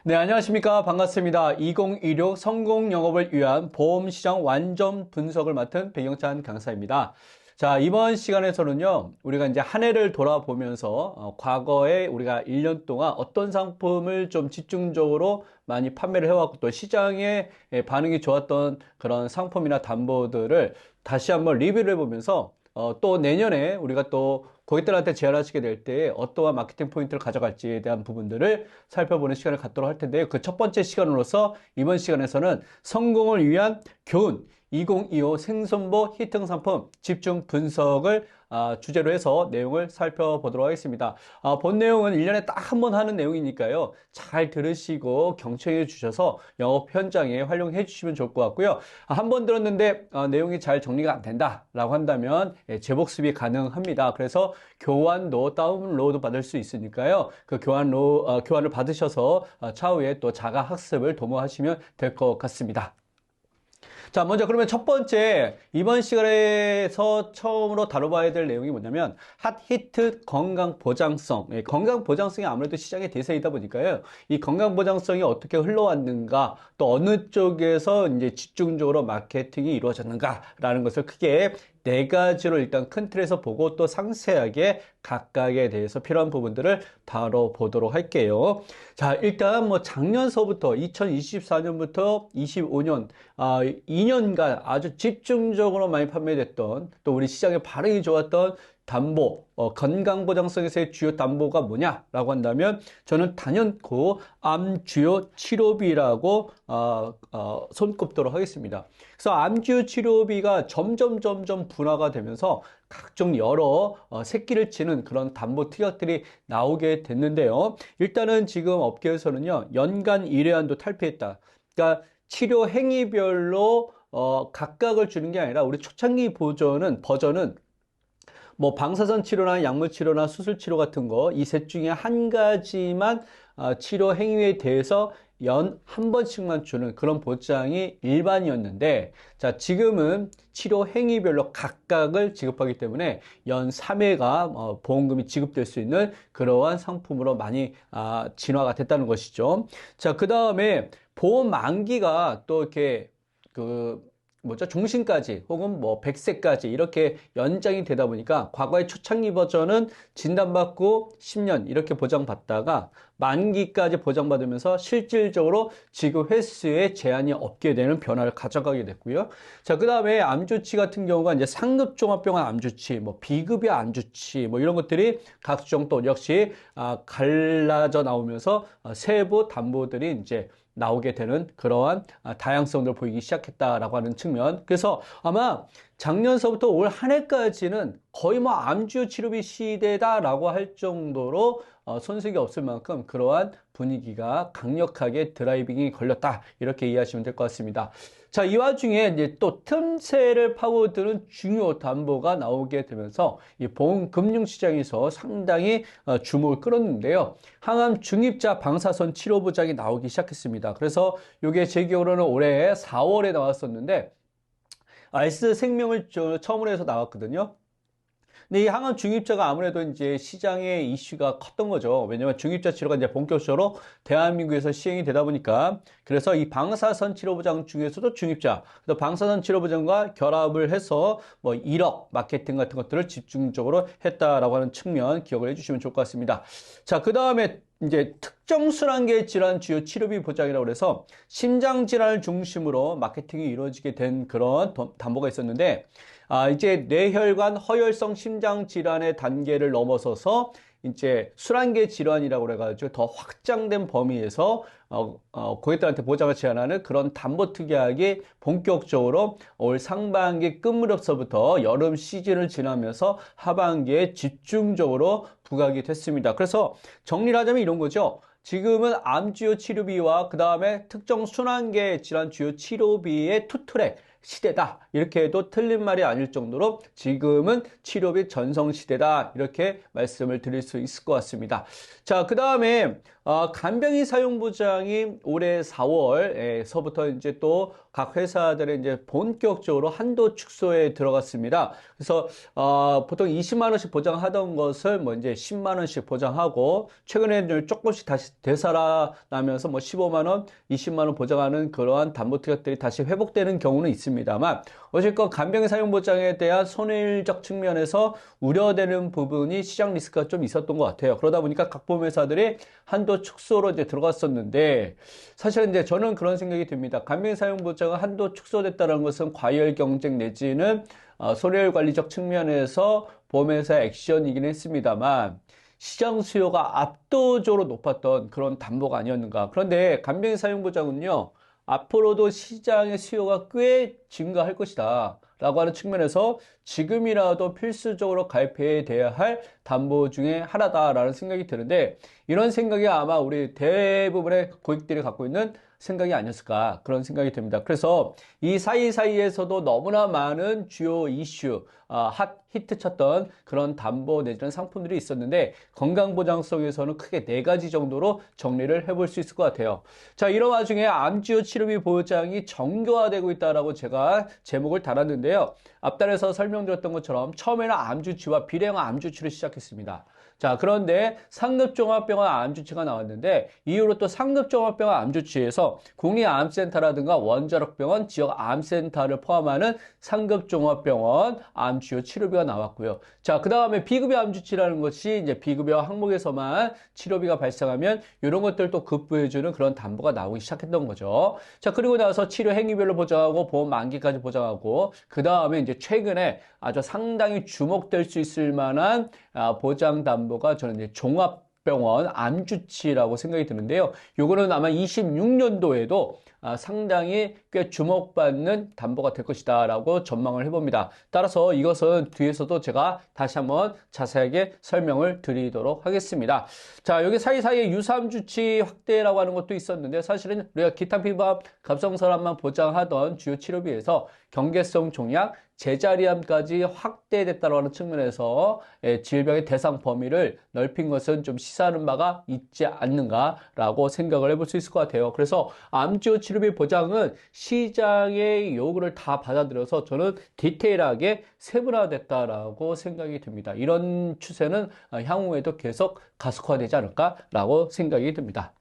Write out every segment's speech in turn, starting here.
네, 안녕하십니까. 반갑습니다. 2016 성공 영업을 위한 보험시장 완전 분석을 맡은 백영찬 강사입니다. 자, 이번 시간에서는요, 우리가 이제 한 해를 돌아보면서, 과거에 우리가 1년 동안 어떤 상품을 좀 집중적으로 많이 판매를 해왔고, 또 시장에 반응이 좋았던 그런 상품이나 담보들을 다시 한번 리뷰를 해보면서, 또 내년에 우리가 또 고객들한테 제안하시게 될 때 어떠한 마케팅 포인트를 가져갈지에 대한 부분들을 살펴보는 시간을 갖도록 할 텐데요. 그 첫 번째 시간으로서 이번 시간에서는 성공을 위한 교훈 2025 생손보 히팅 상품 집중 분석을 주제로 해서 내용을 살펴보도록 하겠습니다. 본 내용은 1년에 딱 한 번 하는 내용이니까요. 잘 들으시고 경청해 주셔서 영업 현장에 활용해 주시면 좋을 것 같고요. 한 번 들었는데 내용이 잘 정리가 안 된다라고 한다면 재복습이 가능합니다. 그래서 교환도 다운로드 받을 수 있으니까요. 그 교환을 받으셔서 차후에 또 자가 학습을 도모하시면 될 것 같습니다. 자, 먼저 그러면 첫 번째, 이번 시간에서 처음으로 다뤄봐야 될 내용이 뭐냐면, 핫히트 건강 보장성. 건강 보장성이 아무래도 시장의 대세이다 보니까요. 이 건강 보장성이 어떻게 흘러왔는가, 또 어느 쪽에서 이제 집중적으로 마케팅이 이루어졌는가라는 것을 크게 네 가지로 일단 큰 틀에서 보고 또 상세하게 각각에 대해서 필요한 부분들을 다뤄보도록 할게요. 자, 일단 뭐 작년서부터 2024년부터 25년, 2년간 아주 집중적으로 많이 판매됐던 또 우리 시장에 반응이 좋았던 담보, 건강보장성에서의 주요 담보가 뭐냐라고 한다면 저는 단연코 암주요 치료비라고 손꼽도록 하겠습니다. 그래서 암주요 치료비가 점점 분화가 되면서 각종 여러 새끼를 치는 그런 담보 특약들이 나오게 됐는데요. 일단은 지금 업계에서는요, 연간 1회안도 탈피했다. 그러니까 치료 행위별로 각각을 주는 게 아니라 우리 초창기 버전은 뭐 방사선 치료나 약물 치료나 수술 치료 같은 거 이 셋 중에 한 가지만 치료 행위에 대해서 연 한 번씩만 주는 그런 보장이 일반이었는데, 자, 지금은 치료 행위별로 각각을 지급하기 때문에 연 3회가 보험금이 지급될 수 있는 그러한 상품으로 많이 진화가 됐다는 것이죠. 자, 그 다음에 보험 만기가 또 이렇게 종신까지 혹은 뭐 100세까지 이렇게 연장이 되다 보니까 과거의 초창기 버전은 진단받고 10년 이렇게 보장받다가 만기까지 보장받으면서 실질적으로 지급 횟수에 제한이 없게 되는 변화를 가져가게 됐고요. 자, 그 다음에 암조치 같은 경우가 이제 상급 종합병원 암조치, 뭐 비급여 암조치, 뭐 이런 것들이 각종 또 역시 갈라져 나오면서 세부 담보들이 이제 나오게 되는 그러한 다양성을 보이기 시작했다라고 하는 측면. 그래서 아마 작년서부터 올 한 해까지는 거의 뭐 암주요 치료비 시대다라고 할 정도로 손색이 없을 만큼 그러한 분위기가 강력하게 드라이빙이 걸렸다. 이렇게 이해하시면 될 것 같습니다. 자, 이 와중에 이제 또 틈새를 파고드는 중요 담보가 나오게 되면서 이 보험 금융 시장에서 상당히 주목을 끌었는데요. 항암 중입자 방사선 치료 보장이 나오기 시작했습니다. 그래서 이게 제 기억으로는 올해 4월에 나왔었는데 S생명을 처음으로 해서 나왔거든요. 근데 이 항암 중입자가 아무래도 이제 시장의 이슈가 컸던 거죠. 왜냐면 중입자 치료가 이제 본격적으로 대한민국에서 시행이 되다 보니까. 그래서 이 방사선 치료 보장 중에서도 중입자, 그래서 방사선 치료 보장과 결합을 해서 뭐 1억 마케팅 같은 것들을 집중적으로 했다라고 하는 측면 기억을 해주시면 좋을 것 같습니다. 자, 그 다음에 이제 특정 순환계 질환 주요 치료비 보장이라고 해서 심장 질환을 중심으로 마케팅이 이루어지게 된 그런 담보가 있었는데, 이제 뇌혈관 허혈성 심장 질환의 단계를 넘어서서 이제 순환계 질환이라고 그래가지고 더 확장된 범위에서 고객들한테 보장을 제한하는 그런 담보 특약이 본격적으로 올 상반기 끝무렵서부터 여름 시즌을 지나면서 하반기에 집중적으로 부각이 됐습니다. 그래서 정리를 하자면 이런 거죠. 지금은 암 주요 치료비와 그 다음에 특정 순환계 질환 주요 치료비의 투트랙 시대다. 이렇게 해도 틀린 말이 아닐 정도로 지금은 치료비 전성 시대다. 이렇게 말씀을 드릴 수 있을 것 같습니다. 자, 그 다음에 간병인 사용 보장이 올해 4월에서부터 이제 또 각 회사들의 이제 본격적으로 한도 축소에 들어갔습니다. 그래서 보통 20만 원씩 보장하던 것을 뭐 이제 10만 원씩 보장하고 최근에는 조금씩 다시 되살아나면서 뭐 15만 원, 20만 원 보장하는 그러한 담보 특약들이 다시 회복되는 경우는 있습니다만 어쨌건 간병인 사용 보장에 대한 손해율적 측면에서 우려되는 부분이 시장 리스크가 좀 있었던 것 같아요. 그러다 보니까 각 보험회사들이 한도 축소로 이제 들어갔었는데 사실은 이제 저는 그런 생각이 듭니다. 간병인 사용 보장은 한도 축소됐다는 것은 과열 경쟁 내지는 손해율 관리적 측면에서 보험회사의 액션이긴 했습니다만 시장 수요가 압도적으로 높았던 그런 담보가 아니었는가. 그런데 간병인 사용 보장은요. 앞으로도 시장의 수요가 꽤 증가할 것이다. 라고 하는 측면에서 지금이라도 필수적으로 가입해야 돼야 할 담보 중에 하나다라는 생각이 드는데 이런 생각이 아마 우리 대부분의 고객들이 갖고 있는 생각이 아니었을까 그런 생각이 듭니다. 그래서 이 사이사이에서도 너무나 많은 주요 이슈, 히트 쳤던 그런 담보 내지는 상품들이 있었는데 건강보장성에서는 크게 네 가지 정도로 정리를 해볼 수 있을 것 같아요. 자, 이런 와중에 암주요 치료비 보장이 정교화되고 있다라고 제가 제목을 달았는데요. 앞단에서 설명드렸던 것처럼 처음에는 암주치와 비례형 암주치를 시작했습니다. 자, 그런데 상급종합병원 암주치가 나왔는데 이후로 또 상급종합병원 암주치에서 국립암센터라든가 원자력병원, 지역암센터를 포함하는 상급종합병원 암주요 치료비가 나왔고요. 자, 그 다음에 비급여 암주치라는 것이 이제 비급여 항목에서만 치료비가 발생하면 이런 것들을 또 급부해주는 그런 담보가 나오기 시작했던 거죠. 자, 그리고 나서 치료 행위별로 보장하고 보험 만기까지 보장하고 그 다음에 이제 최근에 아주 상당히 주목될 수 있을 만한 보장 담보가 저는 이제 종합병원 암주치라고 생각이 드는데요. 요거는 아마 26년도에도 상당히 꽤 주목받는 담보가 될 것이다 라고 전망을 해봅니다. 따라서 이것은 뒤에서도 제가 다시 한번 자세하게 설명을 드리도록 하겠습니다. 자, 여기 사이사이에 유사암주치 확대라고 하는 것도 있었는데 사실은 우리가 기타 피부암, 갑상선암만 보장하던 주요 치료비에서 경계성 종양, 제자리암까지 확대됐다고 하는 측면에서 질병의 대상 범위를 넓힌 것은 좀 시사하는 바가 있지 않는가라고 생각을 해볼 수 있을 것 같아요. 그래서 암주요 치료비 보장은 시장의 요구를 다 받아들여서 저는 디테일하게 세분화됐다라고 생각이 듭니다. 이런 추세는 향후에도 계속 가속화되지 않을까라고 생각이 듭니다.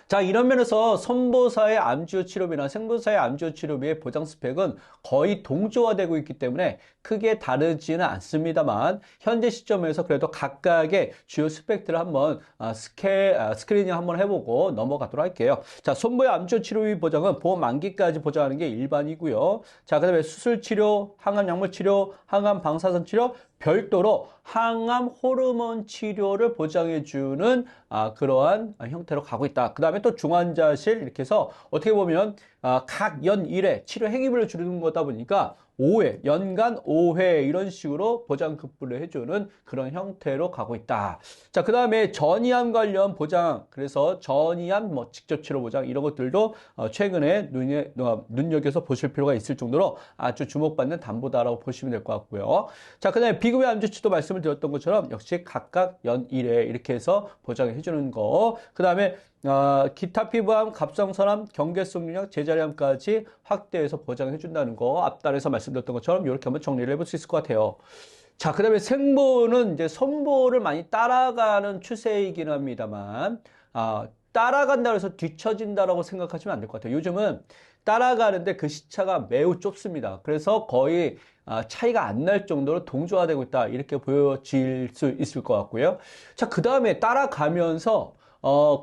자, 이런 면에서 선보사의 암주요 치료비나 생보사의 암주요 치료비의 보장 스펙은 거의 동조화되고 있기 때문에 크게 다르지는 않습니다만 현재 시점에서 그래도 각각의 주요 스펙들을 한번 스크리닝 한번 해보고 넘어가도록 할게요. 자, 손보의 암주요 치료비 보장은 보험 만기까지 보장하는 게 일반이고요. 자, 그다음에 수술 치료, 항암 약물 치료, 항암 방사선 치료, 별도로 항암 호르몬 치료를 보장해주는 그러한 형태로 가고 있다. 그 다음에 또 중환자실 이렇게 해서 어떻게 보면 각 연 1회 치료 행위별로 줄이는 거다 보니까 5회, 연간 5회 이런 식으로 보장 급부를 해주는 그런 형태로 가고 있다. 자, 그 다음에 전이암 관련 보장, 그래서 전이암 뭐 직접 치료 보장 이런 것들도 최근에 눈여겨서 보실 필요가 있을 정도로 아주 주목받는 담보다라고 보시면 될 것 같고요. 자, 그 다음에 비급여 암주치도 말씀을 드렸던 것처럼 역시 각각 연 1회 이렇게 해서 보장을 해주는 거. 그 다음에 기타 피부암, 갑상선암, 경계성 용약, 제자리암까지 확대해서 보장해 준다는 거 앞단에서 말씀드렸던 것처럼 이렇게 한번 정리를 해볼 수 있을 것 같아요. 자, 그 다음에 생보는 이제 선보를 많이 따라가는 추세이긴 합니다만 따라간다고 해서 뒤처진다라고 생각하시면 안 될 것 같아요. 요즘은 따라가는데 그 시차가 매우 좁습니다. 그래서 거의 차이가 안 날 정도로 동조화되고 있다 이렇게 보여질 수 있을 것 같고요. 자, 그 다음에 따라가면서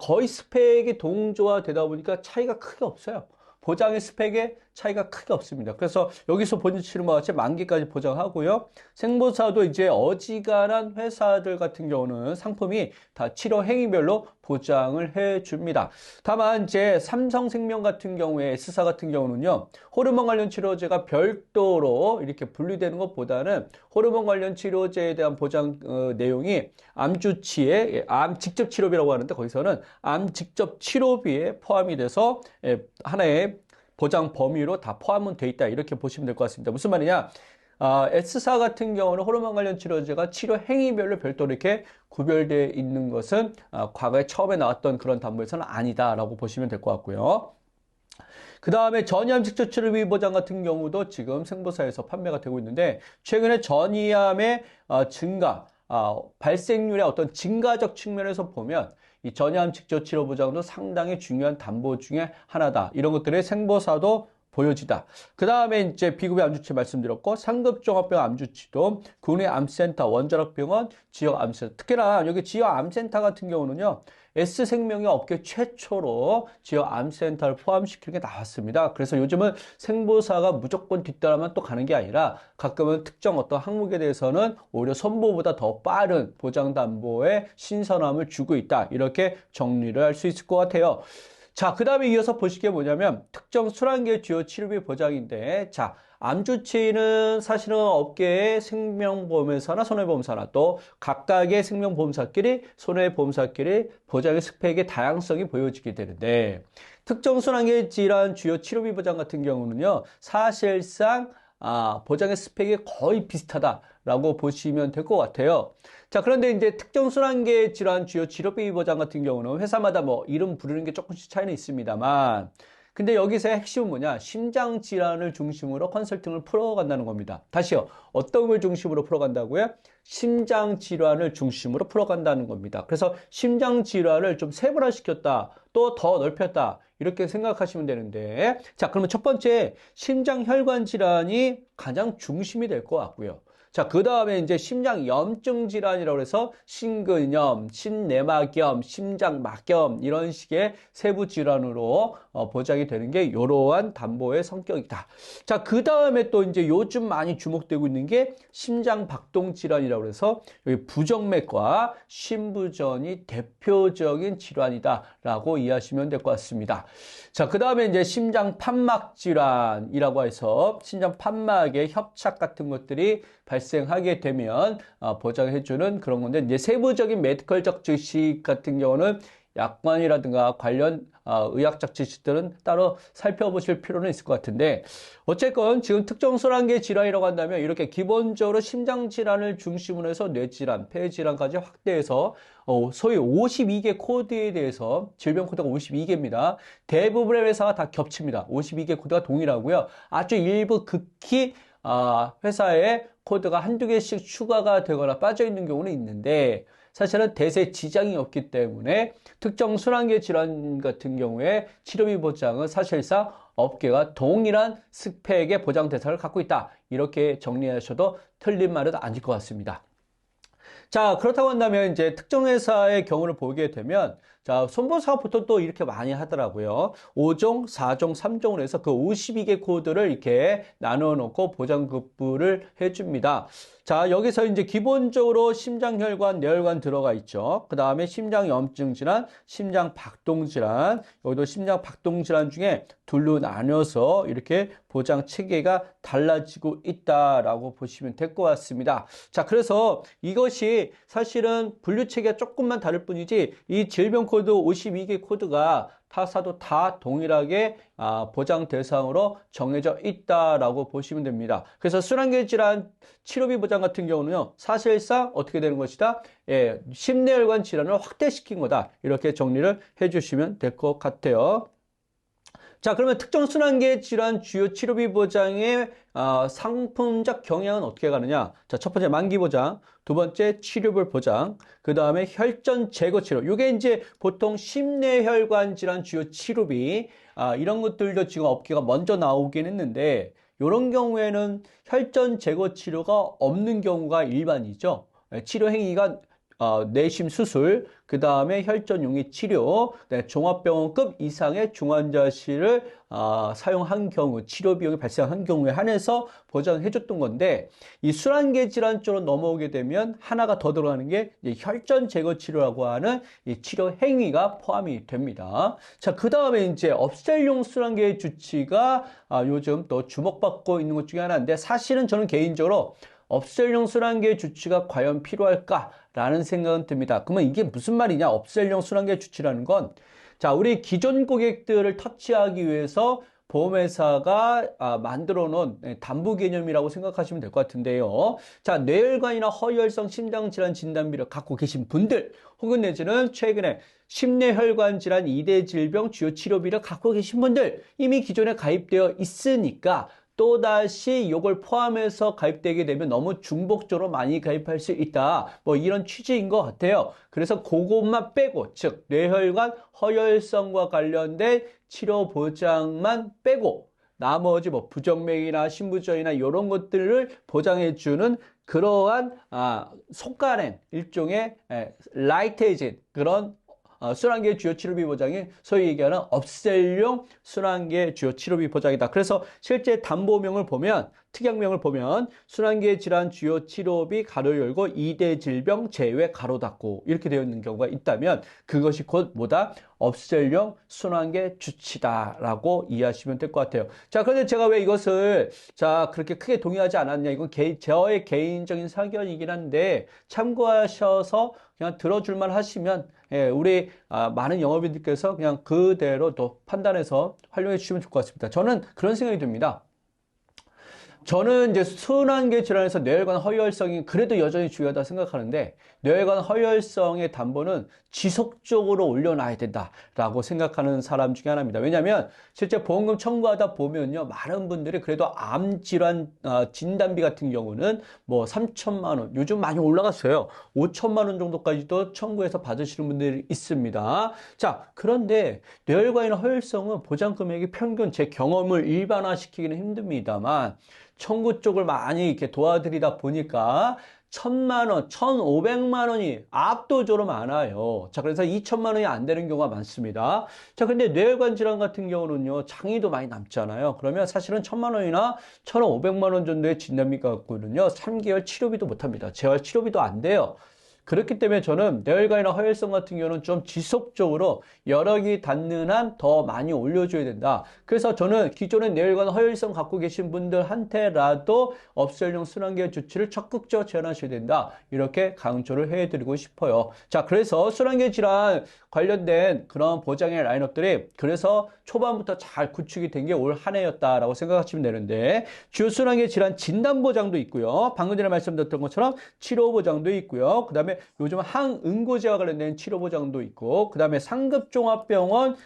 거의 스펙이 동조화되다 보니까 차이가 크게 없어요. 보장의 스펙에 차이가 크게 없습니다. 그래서 여기서 보시는 바와 같이 만기까지 보장하고요. 생보사도 이제 어지간한 회사들 같은 경우는 상품이 다 치료 행위별로 보장을 해줍니다. 다만 이제 삼성생명 같은 경우에 S사 같은 경우는요. 호르몬 관련 치료제가 별도로 이렇게 분리되는 것보다는 호르몬 관련 치료제에 대한 보장 내용이 암주치에 암 직접 치료비라고 하는데 거기서는 암 직접 치료비에 포함이 돼서 하나의 보장 범위로 다 포함은 돼 있다 이렇게 보시면 될 것 같습니다. 무슨 말이냐? S사 같은 경우는 호르몬 관련 치료제가 치료 행위별로 별도로 이렇게 구별되어 있는 것은 과거에 처음에 나왔던 그런 담보에서는 아니다라고 보시면 될 것 같고요. 그 다음에 전이암 직접 치료비 보장 같은 경우도 지금 생보사에서 판매가 되고 있는데 최근에 전이암의 증가, 발생률의 어떤 증가적 측면에서 보면 이 전이암 직접 치료 보장도 상당히 중요한 담보 중에 하나다. 이런 것들의 생보사도 보여지다. 그 다음에 이제 비급여 암주치 말씀드렸고 상급 종합병 암주치도 국내 암센터, 원자력병원, 지역 암센터. 특히나 여기 지역 암센터 같은 경우는요. S생명이 업계 최초로 지역 암센터를 포함시키는 게 나왔습니다. 그래서 요즘은 생보사가 무조건 뒤따라만 또 가는 게 아니라 가끔은 특정 어떤 항목에 대해서는 오히려 선보보다 더 빠른 보장담보의 신선함을 주고 있다. 이렇게 정리를 할 수 있을 것 같아요. 자, 그 다음에 이어서 보실 게 뭐냐면 특정 순환계 주요 치료비 보장인데 자, 암주치의는 사실은 업계의 생명보험회사나 손해보험사나 또 각각의 생명보험사끼리 손해보험사끼리 보장의 스펙의 다양성이 보여지게 되는데 특정 순환계 질환 주요 치료비 보장 같은 경우는요 사실상 보장의 스펙이 거의 비슷하다라고 보시면 될 것 같아요. 자, 그런데 이제 특정 순환계 질환 주요 치료비 보장 같은 경우는 회사마다 뭐 이름 부르는 게 조금씩 차이는 있습니다만 근데 여기서의 핵심은 뭐냐? 심장 질환을 중심으로 컨설팅을 풀어간다는 겁니다. 다시요. 어떤 걸 중심으로 풀어간다고요? 심장 질환을 중심으로 풀어간다는 겁니다. 그래서 심장 질환을 좀 세분화시켰다. 또 더 넓혔다. 이렇게 생각하시면 되는데 자, 그러면 첫 번째 심장혈관 질환이 가장 중심이 될 것 같고요. 자, 그 다음에 이제 심장염증 질환이라고 해서 심근염, 심내막염, 심장막염 이런 식의 세부 질환으로 보장이 되는 게 이러한 담보의 성격이다. 자, 그 다음에 또 이제 요즘 많이 주목되고 있는 게 심장박동 질환이라고 해서 여기 부정맥과 심부전이 대표적인 질환이다라고 이해하시면 될 것 같습니다. 자, 그 다음에 이제 심장판막 질환이라고 해서 심장판막의 협착 같은 것들이 발생하게 되면 보장해주는 그런 건데 이제 세부적인 메디컬적 지식 같은 경우는 약관이라든가 관련 의학적 지식들은 따로 살펴보실 필요는 있을 것 같은데 어쨌건 지금 특정 순환계 질환이라고 한다면 이렇게 기본적으로 심장 질환을 중심으로 해서 뇌질환, 폐질환까지 확대해서 소위 52개 코드에 대해서 질병 코드가 52개입니다. 대부분의 회사가 다 겹칩니다. 52개 코드가 동일하고요. 아주 일부 극히 회사에 코드가 한두 개씩 추가가 되거나 빠져 있는 경우는 있는데 사실은 대세 지장이 없기 때문에 특정 순환계 질환 같은 경우에 치료비 보장은 사실상 업계가 동일한 스펙의 보장 대상을 갖고 있다. 이렇게 정리하셔도 틀린 말은 아닐 것 같습니다. 자, 그렇다고 한다면 이제 특정 회사의 경우를 보게 되면 자, 손보사가 보통 또 이렇게 많이 하더라고요. 5종, 4종, 3종으로 해서 그 52개 코드를 이렇게 나누어 놓고 보장급부를 해줍니다. 자, 여기서 이제 기본적으로 심장혈관, 뇌혈관 들어가 있죠. 그 다음에 심장염증 질환, 심장박동 질환, 여기도 심장박동 질환 중에 둘로 나눠서 이렇게 보장 체계가 달라지고 있다라고 보시면 될 것 같습니다. 자, 그래서 이것이 사실은 분류 체계가 조금만 다를 뿐이지 이 질병 코드 52개 코드가 타사도 다 동일하게 보장 대상으로 정해져 있다라고 보시면 됩니다. 그래서 순환계 질환 치료비 보장 같은 경우는요, 사실상 어떻게 되는 것이다? 예, 심내혈관 질환을 확대시킨 거다. 이렇게 정리를 해주시면 될 것 같아요. 자, 그러면 특정 순환계 질환 주요 치료비 보장의 상품적 경향은 어떻게 가느냐? 자, 첫 번째 만기 보장, 두 번째 치료별 보장, 그 다음에 혈전 제거 치료. 이게 이제 보통 심내혈관 질환 주요 치료비 이런 것들도 지금 업계가 먼저 나오긴 했는데 이런 경우에는 혈전 제거 치료가 없는 경우가 일반이죠. 치료 행위가 내심 수술, 그 다음에 혈전용의 치료, 종합병원급 이상의 중환자실을 사용한 경우, 치료 비용이 발생한 경우에 한해서 보장해줬던 건데 이 순환계 질환 쪽으로 넘어오게 되면 하나가 더 들어가는 게 혈전 제거 치료라고 하는 이 치료 행위가 포함이 됩니다. 자, 그 다음에 이제 업셀용 순환계 주치가 요즘 또 주목받고 있는 것 중에 하나인데 사실은 저는 개인적으로 업셀용 순환계 주치가 과연 필요할까라는 생각은 듭니다. 그러면 이게 무슨 말이냐? 업셀용 순환계 주치라는 건 자, 우리 기존 고객들을 터치하기 위해서 보험회사가 만들어 놓은 담보 개념이라고 생각하시면 될 것 같은데요. 자, 뇌혈관이나 허혈성 심장질환 진단비를 갖고 계신 분들, 혹은 내지는 최근에 심뇌혈관 질환 2대 질병 주요 치료비를 갖고 계신 분들, 이미 기존에 가입되어 있으니까 또다시 이걸 포함해서 가입되게 되면 너무 중복적으로 많이 가입할 수 있다. 뭐 이런 취지인 것 같아요. 그래서 그것만 빼고, 즉 뇌혈관, 허혈성과 관련된 치료 보장만 빼고 나머지 뭐 부정맥이나 심부전이나 이런 것들을 보장해주는 그러한 속가낸 일종의 라이테이진 그런 순환계 주요 치료비 보장이 소위 얘기하는 업셀용 순환계 주요 치료비 보장이다. 그래서 실제 담보명을 보면 특약명을 보면 순환계 질환 주요 치료비 가로 열고 2대 질병 제외 가로 닫고 이렇게 되어 있는 경우가 있다면 그것이 곧 뭐다? 업셀용 순환계 주치다라고 이해하시면 될 것 같아요. 자, 그런데 제가 왜 이것을 그렇게 크게 동의하지 않았냐? 이건 저의 개인적인 사견이긴 한데 참고하셔서 그냥 들어줄만 하시면 우리 많은 영업인들께서 그냥 그대로 또 판단해서 활용해 주시면 좋을 것 같습니다. 저는 그런 생각이 듭니다. 저는 이제 순환계 질환에서 뇌혈관 허혈성이 그래도 여전히 중요하다 생각하는데 뇌혈관 허혈성의 담보는 지속적으로 올려놔야 된다라고 생각하는 사람 중에 하나입니다. 왜냐하면 실제 보험금 청구하다 보면요, 많은 분들이 그래도 암 질환 진단비 같은 경우는 뭐 3천만 원, 요즘 많이 올라갔어요. 5천만 원 정도까지도 청구해서 받으시는 분들이 있습니다. 자, 그런데 뇌혈관이나 허혈성은 보장 금액이 평균 제 경험을 일반화시키기는 힘듭니다만 청구 쪽을 많이 이렇게 도와드리다 보니까 1,000만 원, 1,500만 원이 압도적으로 많아요. 자, 그래서 2천만 원이 안 되는 경우가 많습니다. 자, 근데 뇌혈관 질환 같은 경우는요, 장의도 많이 남잖아요. 그러면 사실은 1,000만 원이나 1,500만 원 정도의 진단비 갖고는요, 3개월 치료비도 못 합니다. 재활 치료비도 안 돼요. 그렇기 때문에 저는 뇌혈관이나 허혈성 같은 경우는 좀 지속적으로 여러 개 닿는 한 더 많이 올려줘야 된다. 그래서 저는 기존에 뇌혈관 허혈성 갖고 계신 분들한테라도 업설용 순환계 조치를 적극적으로 제한하셔야 된다. 이렇게 강조를 해드리고 싶어요. 자, 그래서 순환계 질환 관련된 그런 보장의 라인업들이 그래서 초반부터 잘 구축이 된 게 올 한 해였다라고 생각하시면 되는데 주요 순환계 질환 진단 보장도 있고요. 방금 전에 말씀드렸던 것처럼 치료 보장도 있고요. 그 다음에 요즘 항응고제와 관련된 치료 보장도 있고 그 다음에 상급종합병원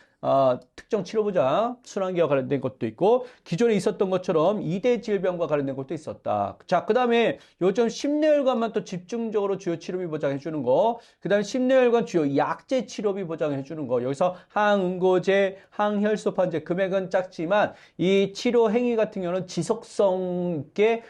특정 치료보장, 순환계와 관련된 것도 있고 기존에 있었던 것처럼 2대 질병과 관련된 것도 있었다. 자, 그 다음에 요즘 심뇌혈관만 또 집중적으로 주요 치료비 보장해 주는 거, 그 다음에 심뇌혈관 주요 약제 치료비 보장해 주는 거, 여기서 항응고제, 항혈소판제 금액은 작지만 이 치료 행위 같은 경우는 지속성 있게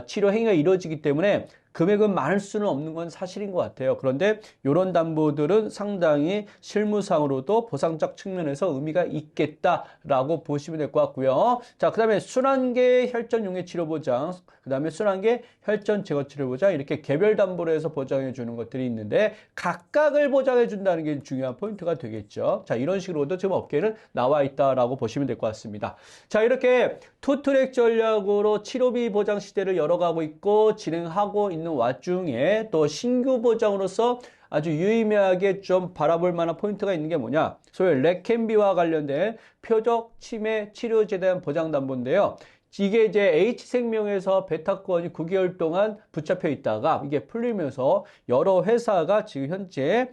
치료 행위가 이루어지기 때문에 금액은 많을 수는 없는 건 사실인 것 같아요. 그런데 이런 담보들은 상당히 실무상으로도 보상적 측면에서 의미가 있겠다라고 보시면 될 것 같고요. 자, 그 다음에 순환계 혈전용해 치료보장, 그 다음에 순환계 혈전 제거 치료보장 이렇게 개별 담보로 해서 보장해 주는 것들이 있는데 각각을 보장해 준다는 게 중요한 포인트가 되겠죠. 자, 이런 식으로도 지금 업계는 나와 있다라고 보시면 될 것 같습니다. 자, 이렇게 투트랙 전략으로 치료비 보장 시대를 열어가고 있고 진행하고 있는 와중에 또 신규 보장으로서 아주 유의미하게 좀 바라볼 만한 포인트가 있는 게 뭐냐? 소위 레캠비와 관련된 표적 치매 치료제에 대한 보장담보인데요. 이게 이제 H생명에서 베타권이 9개월 동안 붙잡혀 있다가 이게 풀리면서 여러 회사가 지금 현재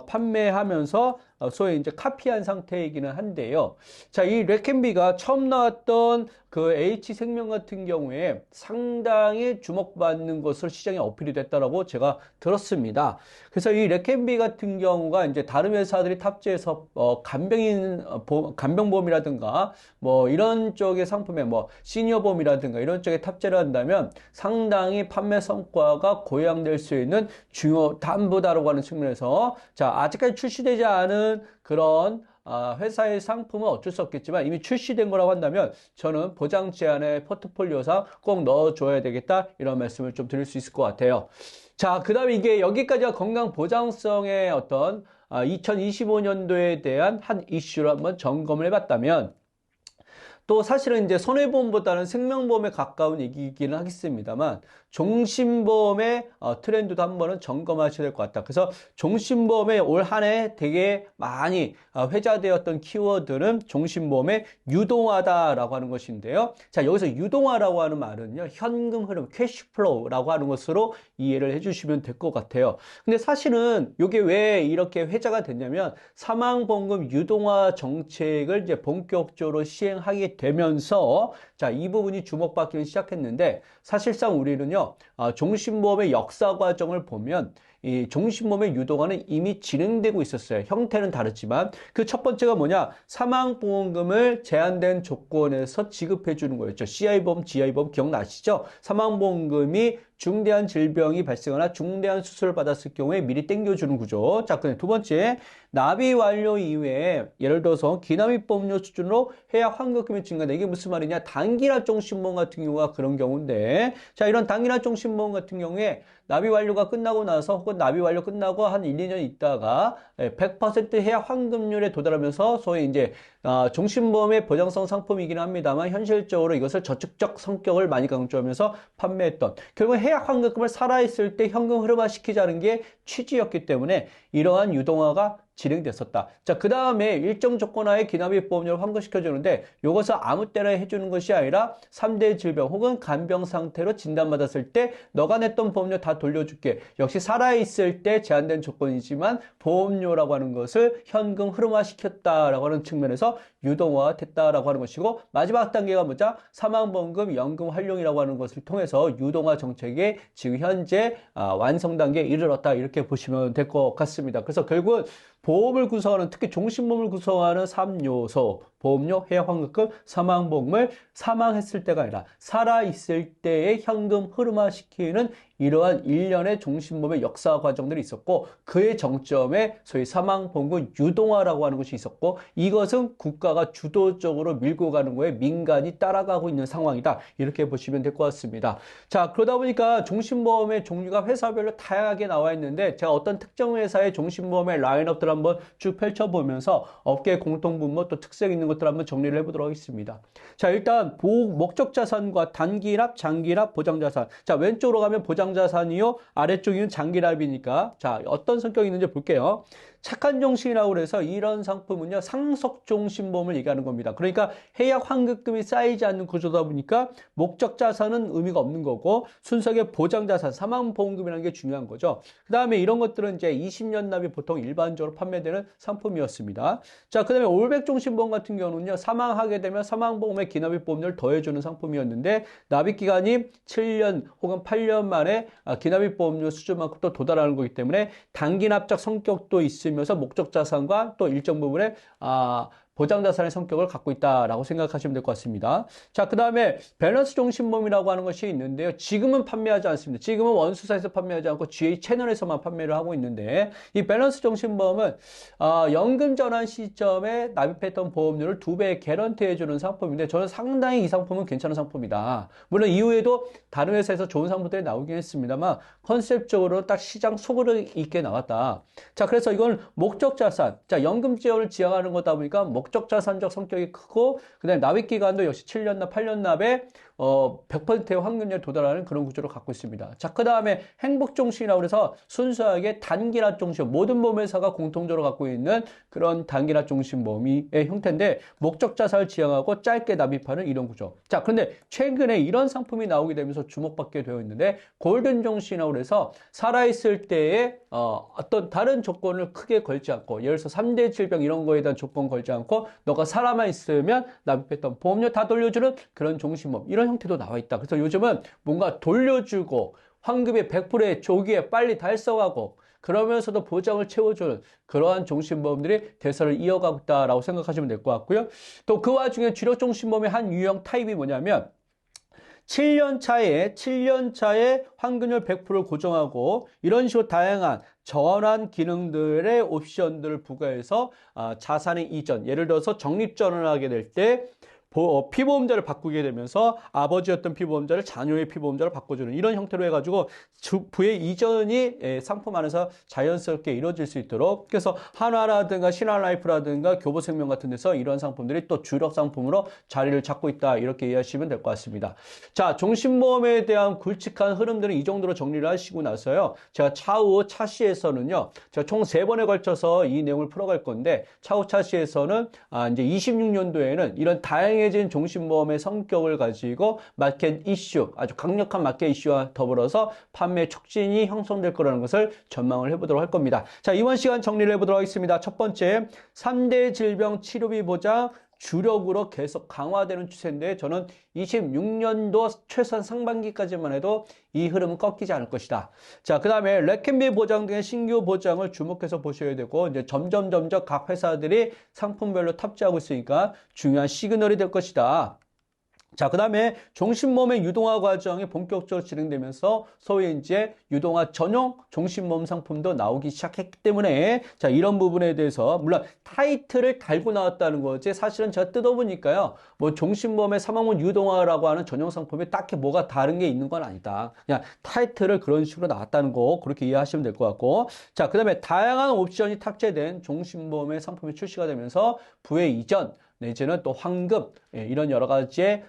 판매하면서 소위 이제 카피한 상태이기는 한데요. 자, 이 레캠비가 처음 나왔던 그 H생명 같은 경우에 상당히 주목받는 것으로 시장에 어필이 됐다라고 제가 들었습니다. 그래서 이 레캠비 같은 경우가 이제 다른 회사들이 탑재해서 간병보험이라든가 뭐 이런 쪽의 상품에 뭐 시니어보험이라든가 이런 쪽에 탑재를 한다면 상당히 판매 성과가 고양될 수 있는 중요 담보다라고 하는 측면에서 자, 아직까지 출시되지 않은 그런 회사의 상품은 어쩔 수 없겠지만 이미 출시된 거라고 한다면 저는 보장 제한의 포트폴리오상 꼭 넣어줘야 되겠다 이런 말씀을 좀 드릴 수 있을 것 같아요. 자, 그 다음에 이게 여기까지가 건강 보장성의 어떤 2025년도에 대한 한 이슈를 한번 점검을 해봤다면 또 사실은 이제 손해보험보다는 생명보험에 가까운 얘기이기는 하겠습니다만 종신보험의 트렌드도 한번은 점검하셔야 될 것 같다. 그래서 종신보험에 올 한 해 되게 많이 회자되었던 키워드는 종신보험의 유동화다라고 하는 것인데요. 자, 여기서 유동화라고 하는 말은요, 현금 흐름, 캐시플로우라고 하는 것으로 이해를 해주시면 될 것 같아요. 근데 사실은 이게 왜 이렇게 회자가 됐냐면 사망보험금 유동화 정책을 이제 본격적으로 시행하게 되면서 자, 이 부분이 주목받기 시작했는데 사실상 우리는요, 종신보험의 역사 과정을 보면 이 종신보험의 유동화는 이미 진행되고 있었어요. 형태는 다르지만 그 첫 번째가 뭐냐? 사망보험금을 제한된 조건에서 지급해 주는 거였죠. CI보험, GI보험 기억나시죠? 사망보험금이 중대한 질병이 발생하거나 중대한 수술을 받았을 경우에 미리 땡겨주는 구조. 자, 근데 두 번째, 납입 완료 이후에 예를 들어서 기납입보험료 수준으로 해약 환급금이 증가한다. 이게 무슨 말이냐? 단기납 종신보험 같은 경우가 그런 경우인데, 자, 이런 단기납 종신보험 같은 경우에 납입 완료가 끝나고 나서 혹은 납입 완료 끝나고 한 1, 2년 있다가 100% 해약 환급률에 도달하면서 소위 이제 종신보험의 보장성 상품이긴 합니다만 현실적으로 이것을 저축적 성격을 많이 강조하면서 판매했던 결국 해약 환급금을 살아있을 때 현금 흐름화시키자는 게 취지였기 때문에 이러한 유동화가 진행됐었다. 자, 그 다음에 일정 조건하에 기납입보험료를 환급시켜주는데 이것을 아무 때나 해주는 것이 아니라 3대 질병 혹은 간병 상태로 진단받았을 때 너가 냈던 보험료 다 돌려줄게. 역시 살아있을 때 제한된 조건이지만 보험료라고 하는 것을 현금 흐름화시켰다라고 하는 측면에서 유동화가 됐다라고 하는 것이고 마지막 단계가 뭐죠? 사망보험금 연금 활용이라고 하는 것을 통해서 유동화 정책이 지금 현재 완성 단계에 이르렀다 이렇게 보시면 될 것 같습니다. 그래서 결국은 보험을 구성하는 특히 종신보험을 구성하는 3요소 보험료, 해약 환급금, 사망보험을 사망했을 때가 아니라 살아있을 때의 현금 흐름화시키는 이러한 일련의 종신보험의 역사 과정들이 있었고 그의 정점에 소위 사망보험금 유동화라고 하는 것이 있었고 이것은 국가가 주도적으로 밀고 가는 거에 민간이 따라가고 있는 상황이다. 이렇게 보시면 될 것 같습니다. 자, 그러다 보니까 종신보험의 종류가 회사별로 다양하게 나와 있는데 제가 어떤 특정 회사의 종신보험의 라인업들을 한번 쭉 펼쳐보면서 업계 공통분모 또 특색 있는 것들 한번 정리를 해보도록 하겠습니다. 자, 일단 목적자산과 단기납, 장기납, 보장자산. 자, 왼쪽으로 가면 보장자산이요, 아래쪽이는 장기납이니까 자, 어떤 성격이 있는지 볼게요. 착한 종신이라고 그래서 이런 상품은요, 상속종신보험을 얘기하는 겁니다. 그러니까 해약 환급금이 쌓이지 않는 구조다 보니까 목적자산은 의미가 없는 거고 순수하게 보장자산, 사망보험금이라는 게 중요한 거죠. 그 다음에 이런 것들은 이제 20년 납이 보통 일반적으로 판매되는 상품이었습니다. 자, 그 다음에 올백종신보험 같은 경우는요, 사망하게 되면 사망보험에 기납입보험료를 더해주는 상품이었는데 납입기간이 7년 혹은 8년 만에 기납입보험료 수준만큼 또 도달하는 거기 때문에 단기납작 성격도 있으면서 목적자산과 또 일정 부분의 보장자산의 성격을 갖고 있다라고 생각하시면 될 것 같습니다. 자, 그 다음에 밸런스 종신보험이라고 하는 것이 있는데요. 지금은 판매하지 않습니다. 지금은 원수사에서 판매하지 않고 GA 채널에서만 판매를 하고 있는데 이 밸런스 종신보험은 연금 전환 시점에 납입했던 보험료를 2배 개런티 해주는 상품인데 저는 상당히 이 상품은 괜찮은 상품이다. 물론 이후에도 다른 회사에서 좋은 상품들이 나오긴 했습니다만 컨셉적으로 딱 시장 속으로 있게 나왔다. 자, 그래서 이건 목적자산, 자, 연금 지원을 지향하는 거다 보니까 목적자산적 성격이 크고 그다음에 납입기간도 역시 7년 납, 8년 납에 100%의 확률에 도달하는 그런 구조를 갖고 있습니다. 자, 그 다음에 행복종신이라고 해서 순수하게 단기납 종신, 모든 보험회사가 공통적으로 갖고 있는 그런 단기납 종신보험의 형태인데 목적자산을 지향하고 짧게 납입하는 이런 구조. 자, 그런데 최근에 이런 상품이 나오게 되면서 주목받게 되어 있는데 골든종신이라고 해서 살아있을 때에 어떤 다른 조건을 크게 걸지 않고 예를 들어서 3대 질병 이런 거에 대한 조건 걸지 않고 너가 살아만 있으면 납입했던 보험료 다 돌려주는 그런 종신보험 이런 형태도 나와 있다. 그래서 요즘은 뭔가 돌려주고 환급의 100%의 조기에 빨리 달성하고 그러면서도 보장을 채워주는 그러한 종신보험들이 대세를 이어가고 있다라고 생각하시면 될 것 같고요. 또 그 와중에 주력종신보험의 한 유형 타입이 뭐냐면 7년 차에 환급률 100%를 고정하고 이런 식으로 다양한 전환 기능들의 옵션들을 부과해서 자산의 이전, 예를 들어서 적립전환을 하게 될 때 피보험자를 바꾸게 되면서 아버지였던 피보험자를 자녀의 피보험자로 바꿔주는 이런 형태로 해가지고 부의 이전이 상품 안에서 자연스럽게 이루어질 수 있도록 그래서 한화라든가 신한라이프라든가 교보생명 같은 데서 이런 상품들이 또 주력 상품으로 자리를 잡고 있다 이렇게 이해하시면 될 것 같습니다. 자, 종신보험에 대한 굵직한 흐름들은 이 정도로 정리를 하시고 나서요. 제가 차후 차시에서는요. 제가 총 3번에 걸쳐서 이 내용을 풀어갈 건데 차후 차시에서는 이제 26년도에는 이런 다양해진 종신보험의 성격을 가지고 마켓 이슈, 아주 강력한 마켓 이슈와 더불어서 판매 촉진이 형성될 거라는 것을 전망을 해보도록 할 겁니다. 자, 이번 시간 정리를 해보도록 하겠습니다. 첫 번째, 3대 질병 치료비 보장 주력으로 계속 강화되는 추세인데 저는 26년도 최소한 상반기까지만 해도 이 흐름은 꺾이지 않을 것이다. 자, 그 다음에 레켄비 보장 등의 신규 보장을 주목해서 보셔야 되고 이제 점점 각 회사들이 상품별로 탑재하고 있으니까 중요한 시그널이 될 것이다. 자, 그 다음에 종신보험의 유동화 과정이 본격적으로 진행되면서 소위 이제 유동화 전용 종신보험 상품도 나오기 시작했기 때문에 자, 이런 부분에 대해서 물론 타이틀을 달고 나왔다는 거지 사실은 제가 뜯어보니까요. 뭐 종신보험의 사망원 유동화라고 하는 전용 상품이 딱히 뭐가 다른 게 있는 건 아니다. 그냥 타이틀을 그런 식으로 나왔다는 거 그렇게 이해하시면 될 것 같고 자, 그 다음에 다양한 옵션이 탑재된 종신보험의 상품이 출시가 되면서 부의 이전 내지는 또 환급 이런 여러 가지의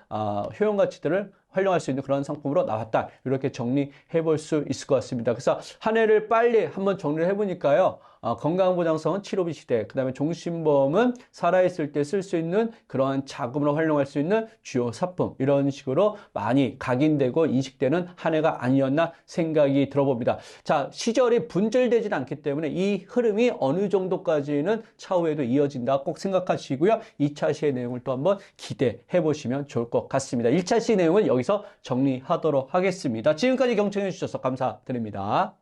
효용 가치들을 활용할 수 있는 그런 상품으로 나왔다. 이렇게 정리해 볼 수 있을 것 같습니다. 그래서 한 해를 빨리 한번 정리를 해보니까요. 건강보장성은 치료비 시대, 그 다음에 종신보험은 살아있을 때 쓸 수 있는 그러한 자금으로 활용할 수 있는 주요 사품 이런 식으로 많이 각인되고 인식되는 한 해가 아니었나 생각이 들어봅니다. 자, 시절이 분절되지는 않기 때문에 이 흐름이 어느 정도까지는 차후에도 이어진다 꼭 생각하시고요. 2차 시의 내용을 또 한번 기대해 보시면 좋을 것 같습니다. 1차 시 내용은 여기서 정리하도록 하겠습니다. 지금까지 경청해 주셔서 감사드립니다.